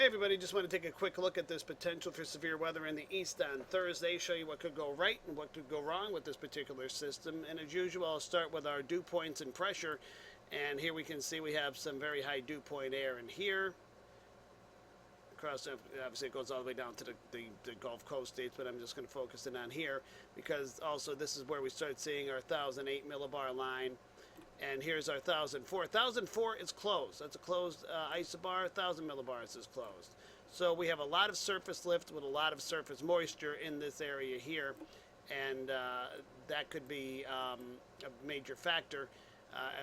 everybody, just want to take a quick look at this potential for severe weather in the east on Thursday, show you what could go right and what could go wrong with this particular system. And as usual, I'll start with our dew points and pressure. And here we can see we have some very high dew point air in here. Across, obviously it goes all the way down to the Gulf Coast states, but I'm just going to focus in on here because also this is where we start seeing our 1,008 millibar line. And here's our 1,004. 1,004 is closed. That's a closed isobar. 1,000 millibars is closed. So we have a lot of surface lift with a lot of surface moisture in this area here. And that could be a major factor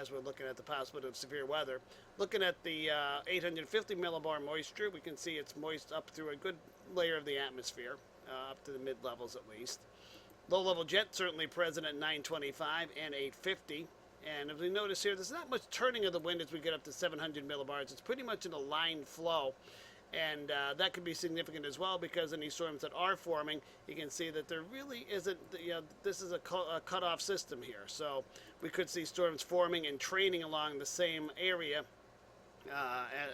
as we're looking at the possibility of severe weather. Looking at the 850 millibar moisture, we can see it's moist up through a good layer of the atmosphere, up to the mid-levels at least. Low-level jet certainly present at 925 and 850. And as we notice here, there's not much turning of the wind as we get up to 700 millibars. It's pretty much in a line flow. And that could be significant as well because any storms that are forming, you can see that there really isn't, this is a cut-off system here. So we could see storms forming and training along the same area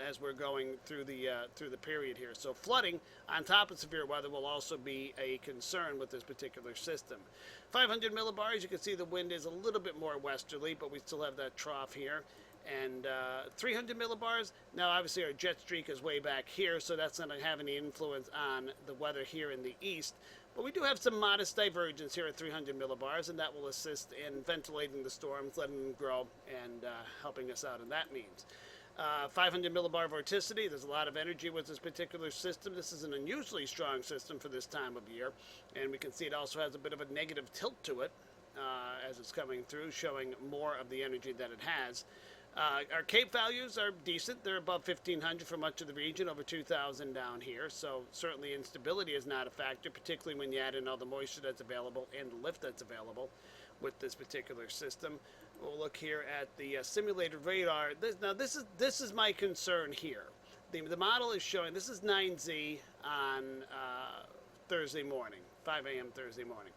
as we're going through the period here. So flooding on top of severe weather will also be a concern with this particular system. 500 millibars, you can see the wind is a little bit more westerly, but we still have that trough here. And 300 millibars, now obviously our jet streak is way back here, so that's not going to have any influence on the weather here in the east. But we do have some modest divergence here at 300 millibars, and that will assist in ventilating the storms, letting them grow, and helping us out in that means. 500 millibar vorticity, there's a lot of energy with this particular system. This is an unusually strong system for this time of year, and we can see it also has a bit of a negative tilt to it as it's coming through, showing more of the energy that it has. Our Cape values are decent. They're above 1,500 for much of the region, over 2,000 down here. So certainly instability is not a factor, particularly when you add in all the moisture that's available and the lift that's available with this particular system. We'll look here at the simulated radar. This is my concern here. The model is showing, this is 9Z on Thursday morning, 5 a.m. Thursday morning.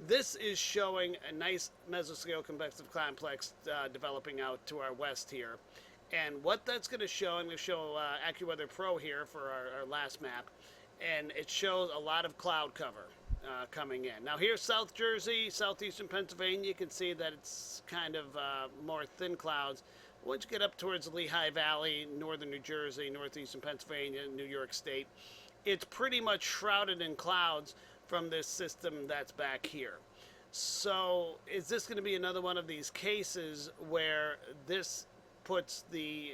This is showing a nice mesoscale convective complex developing out to our west here. And what that's going to show, I'm going to show AccuWeather Pro here for our last map, and it shows a lot of cloud cover coming in. Now here's South Jersey, southeastern Pennsylvania, you can see that it's kind of more thin clouds. Once you get up towards the Lehigh Valley, northern New Jersey, northeastern Pennsylvania, New York State, it's pretty much shrouded in clouds from this system that's back here. So is this going to be another one of these cases where this puts the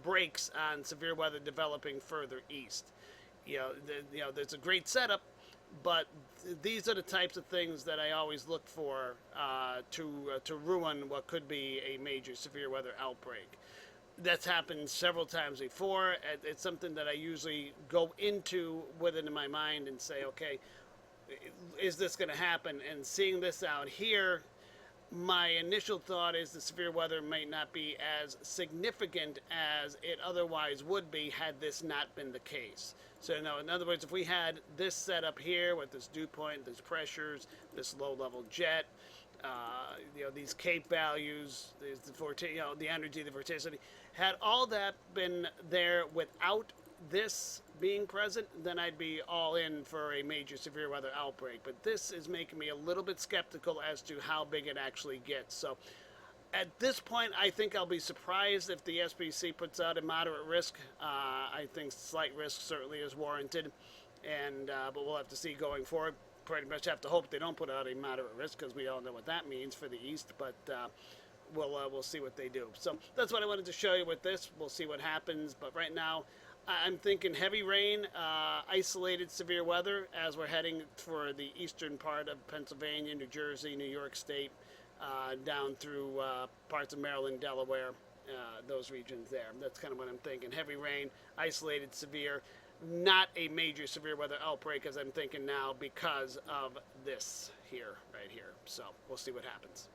brakes on severe weather developing further east? There's a great setup, but these are the types of things that I always look for to ruin what could be a major severe weather outbreak. That's happened several times before. It's something that I usually go into with it in my mind and say, okay, is this going to happen? And seeing this out here, my initial thought is the severe weather might not be as significant as it otherwise would be had this not been the case. So, in other words, if we had this setup here with this dew point, these pressures, this low-level jet, these Cape values, the energy, the vorticity, had all that been there without this being present, then I'd be all in for a major severe weather outbreak. But this is making me a little bit skeptical as to how big it actually gets. So at this point, I think I'll be surprised if the SPC puts out a moderate risk. I think slight risk certainly is warranted, but we'll have to see going forward. Pretty much have to hope they don't put out a moderate risk because we all know what that means for the east, but we'll see what they do. So that's what I wanted to show you with this. We'll see what happens, but right now I'm thinking heavy rain, isolated severe weather as we're heading for the eastern part of Pennsylvania, New Jersey, New York State, down through parts of Maryland, Delaware, those regions there. That's kind of what I'm thinking. Heavy rain, isolated severe, not a major severe weather outbreak as I'm thinking now because of this here, right here. So we'll see what happens.